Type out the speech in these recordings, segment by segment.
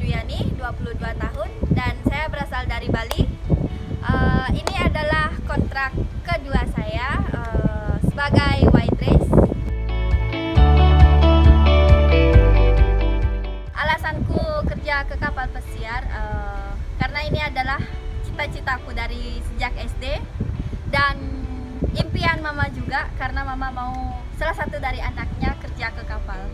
Duyani, 22 tahun, dan saya berasal dari Bali. Ini adalah kontrak kedua saya sebagai waitress. Alasanku kerja ke kapal pesiar karena ini adalah cita-citaku dari sejak SD, dan impian mama juga karena mama mau salah satu dari anaknya kerja ke kapal.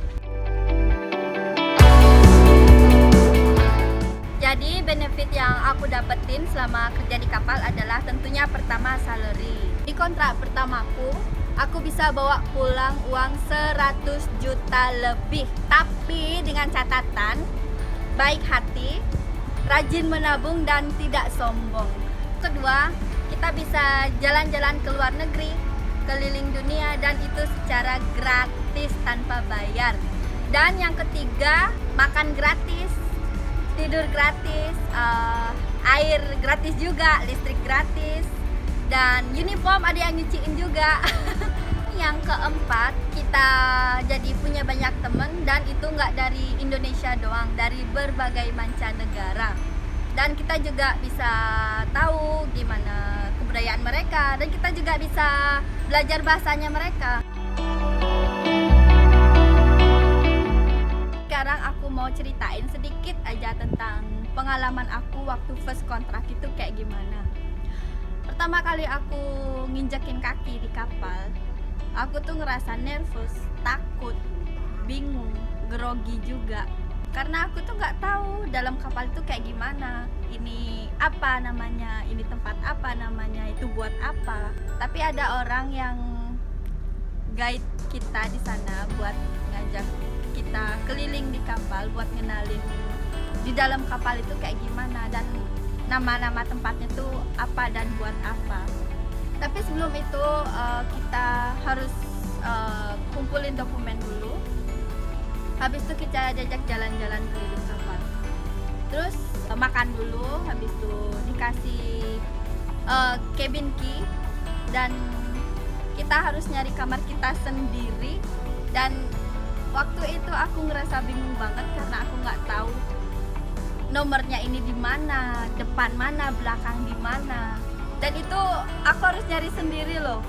Jadi benefit yang aku dapetin selama kerja di kapal adalah tentunya pertama salary. Di kontrak pertamaku, aku bisa bawa pulang uang 100 juta lebih. Tapi dengan catatan, baik hati, rajin menabung dan tidak sombong. Kedua, kita bisa jalan-jalan ke luar negeri, keliling dunia, dan itu secara gratis tanpa bayar. Dan yang ketiga, makan gratis, tidur gratis, air gratis juga, listrik gratis, dan uniform ada yang nyuciin juga. Yang keempat, kita jadi punya banyak teman, dan itu nggak dari Indonesia doang, dari berbagai mancanegara. Dan kita juga bisa tahu gimana kebudayaan mereka, dan kita juga bisa belajar bahasanya mereka. Sekarang aku mau ceritain sedikit aja tentang pengalaman aku waktu first kontrak itu kayak gimana. Pertama kali aku nginjekin kaki di kapal, aku tuh ngerasa nervous, takut, bingung, grogi juga. Karena aku tuh nggak tahu dalam kapal itu kayak gimana, ini apa namanya, ini tempat apa namanya, itu buat apa. Tapi ada orang yang guide kita di sana buat ngajak kita keliling di kapal, buat ngenalin di dalam kapal itu kayak gimana dan nama-nama tempatnya tuh apa dan buat apa. Tapi sebelum itu kita harus kumpulin dokumen dulu. Habis itu kita diajak jalan-jalan keliling kapal. Terus makan dulu, habis itu dikasih cabin key, dan kita harus nyari kamar kita sendiri. Dan waktu itu aku ngerasa bingung banget karena aku nggak tahu nomornya ini di mana, depan mana, belakang di mana. Dan itu aku harus nyari sendiri loh.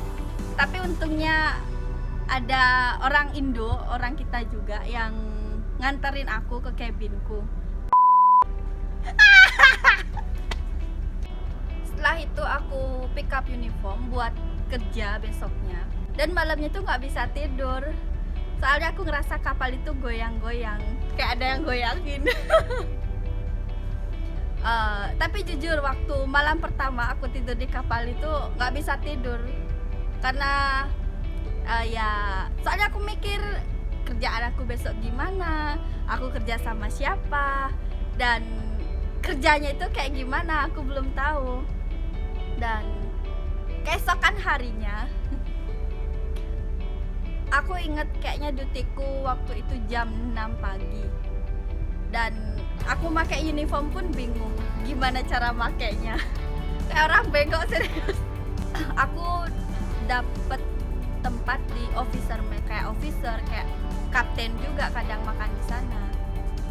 Tapi untungnya ada orang Indo, orang kita juga yang nganterin aku ke cabinku. Setelah itu aku pick up uniform buat kerja besoknya. Dan malamnya tuh nggak bisa tidur. Soalnya aku ngerasa kapal itu goyang-goyang, kayak ada yang goyangin. Tapi jujur waktu malam pertama aku tidur di kapal itu nggak bisa tidur karena soalnya aku mikir kerjaan aku besok gimana, aku kerja sama siapa, dan kerjanya itu kayak gimana aku belum tahu. Dan keesokan harinya aku inget kayaknya dutiku waktu itu jam 6 pagi, dan aku pakai uniform pun bingung gimana cara makainya. Kayak orang bengok serius. Aku dapet tempat di officer, kayak kapten juga kadang makan di sana.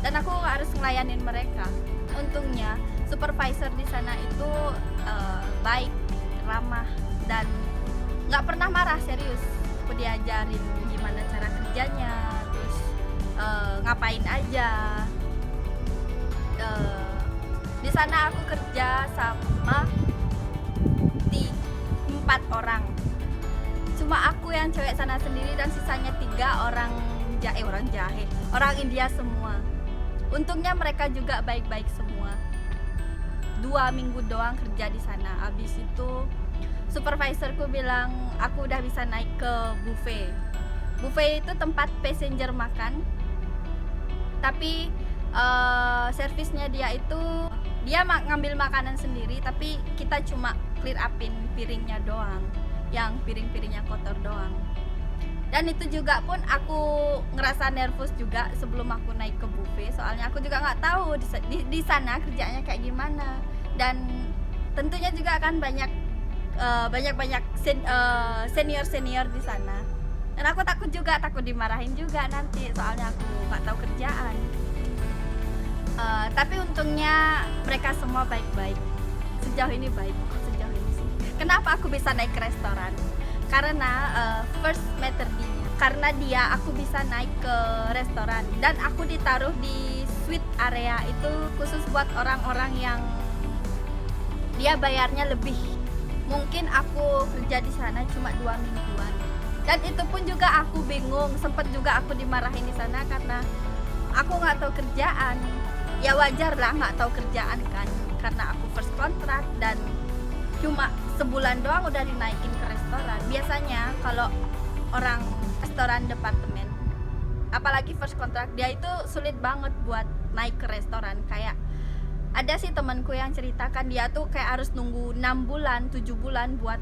Dan aku harus ngelayanin mereka. Untungnya supervisor di sana itu baik, ramah, dan nggak pernah marah, serius. Aku diajarin gimana cara kerjanya, terus ngapain aja. Di sana aku kerja sama 4 orang. Cuma aku yang cewek sana sendiri, dan sisanya 3 orang India semua. Untungnya mereka juga baik-baik semua. 2 minggu doang kerja di sana. Abis itu supervisorku bilang aku udah bisa naik ke buffet. Buffet itu tempat passenger makan, tapi servisnya dia ngambil makanan sendiri, tapi kita cuma clear upin piringnya doang, yang piring-piringnya kotor doang. Dan itu juga pun aku ngerasa nervous juga sebelum aku naik ke buffet, soalnya aku juga nggak tahu di sana kerjanya kayak gimana. Dan tentunya juga akan banyak senior di sana. Dan aku takut dimarahin juga nanti, soalnya aku nggak tahu kerjaan. Tapi untungnya mereka semua baik-baik. Sejauh ini baik, sejauh ini sih. Kenapa aku bisa naik ke restoran? Karena first matter dia. Karena dia aku bisa naik ke restoran dan aku ditaruh di suite area itu khusus buat orang-orang yang dia bayarnya lebih. Mungkin aku kerja di sana cuma 2 mingguan. Dan itu pun juga aku bingung, sempat juga aku dimarahin di sana karena aku nggak tahu kerjaan. Ya wajar lah nggak tahu kerjaan kan, karena aku first kontrak dan cuma sebulan doang udah dinaikin ke restoran. Biasanya kalau orang restoran departemen, apalagi first kontrak, dia itu sulit banget buat naik ke restoran. Kayak ada sih temanku yang ceritakan dia tuh kayak harus nunggu 6 bulan, 7 bulan buat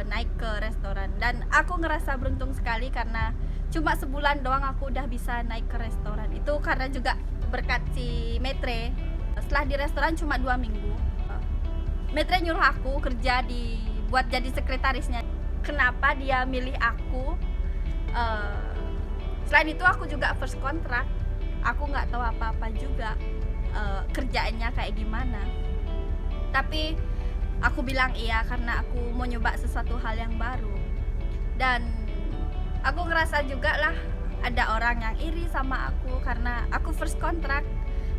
naik ke restoran. Dan aku ngerasa beruntung sekali karena cuma sebulan doang aku udah bisa naik ke restoran. Itu karena juga berkat si Metre. Setelah di restoran cuma 2 minggu, Metre nyuruh aku kerja buat jadi sekretarisnya. Kenapa dia milih aku? Selain itu aku juga first kontrak, aku nggak tahu apa-apa juga kerjaannya kayak gimana. Tapi aku bilang iya karena aku mau nyoba sesuatu hal yang baru. Dan aku ngerasa juga lah ada orang yang iri sama aku karena aku first kontrak.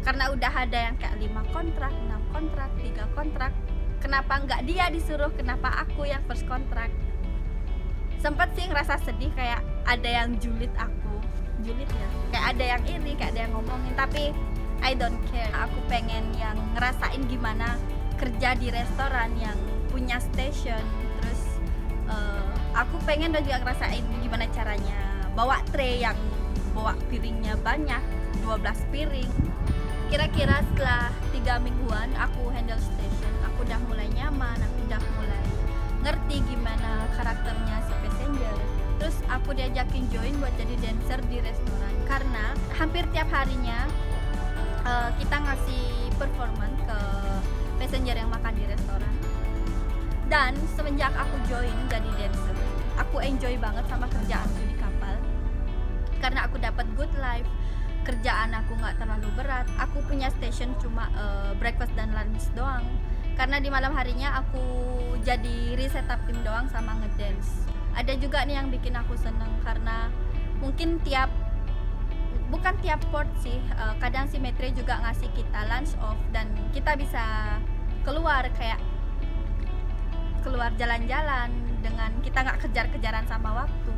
Karena udah ada yang kayak 5 kontrak, 6 kontrak, 3 kontrak. Kenapa nggak dia disuruh, kenapa aku yang first kontrak? Sempet sih ngerasa sedih, kayak ada yang julid aku. Julid ya, kayak ada yang iri, kayak ada yang ngomongin. Tapi I don't care, aku pengen yang ngerasain gimana kerja di restoran yang punya station. Terus aku pengen dan juga ngerasain gimana caranya bawa tray yang bawa piringnya banyak, 12 piring. Kira-kira setelah 3 mingguan aku handle station, aku udah mulai nyaman, aku udah mulai ngerti gimana karakternya si passenger. Terus aku diajakin join buat jadi dancer di restoran karena hampir tiap harinya kita ngasih performance ke passenger yang makan di restoran. Dan semenjak aku join jadi dancer, aku enjoy banget sama kerjaanku di kapal karena aku dapat good life. Kerjaan aku nggak terlalu berat, aku punya station cuma breakfast dan lunch doang. Karena di malam harinya aku jadi reset up tim doang sama ngedance. Ada juga nih yang bikin aku seneng karena mungkin bukan tiap port sih, kadang si Metre juga ngasih kita lunch off dan kita bisa keluar jalan-jalan dengan kita nggak kejar-kejaran sama waktu.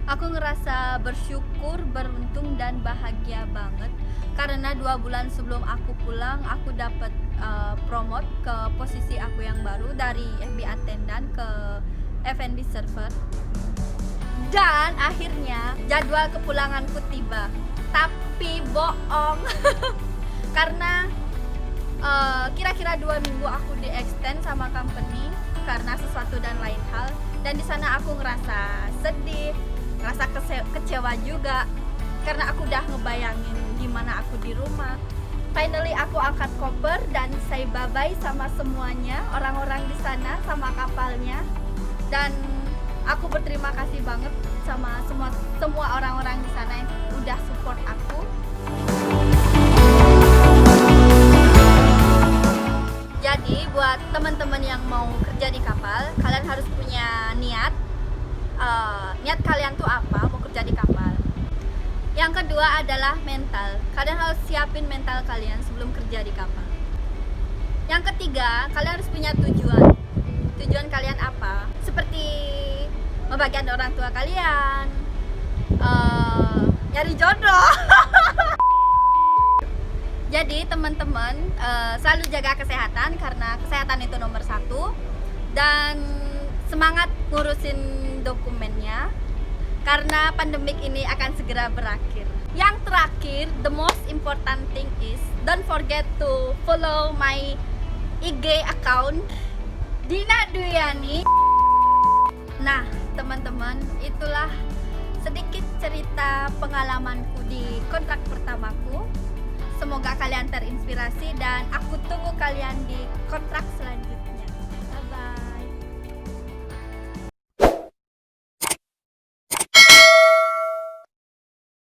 Aku ngerasa bersyukur, beruntung dan bahagia banget karena 2 bulan sebelum aku pulang aku dapat promote ke posisi aku yang baru dari FB attendant ke F&B server. Dan akhirnya jadwal kepulanganku tiba, tapi bohong karena kira-kira 2 minggu aku di extend sama company karena sesuatu dan lain hal. Dan di sana aku ngerasa sedih, ngerasa kecewa juga karena aku udah ngebayangin gimana aku di rumah. Finally aku angkat koper dan say bye-bye sama semuanya, orang-orang di sana, sama kapalnya. Dan aku berterima kasih banget sama semua orang-orang di sana yang udah support aku. Jadi buat teman-teman yang mau kerja di kapal, kalian harus punya niat. Niat kalian tuh apa mau kerja di kapal. Yang kedua adalah mental. Kalian harus siapin mental kalian sebelum kerja di kapal. Yang ketiga, kalian harus punya tujuan. Tujuan kalian apa? Seperti membagikan orang tua kalian, nyari jodoh. Jadi teman-teman selalu jaga kesehatan karena kesehatan itu nomor 1. Dan semangat ngurusin dokumennya karena pandemik ini akan segera berakhir. Yang terakhir, the most important thing is don't forget to follow my IG account Dina Duyani. Nah teman-teman, itulah sedikit cerita pengalamanku di kontrak pertamaku. Semoga kalian terinspirasi dan aku tunggu kalian di kontrak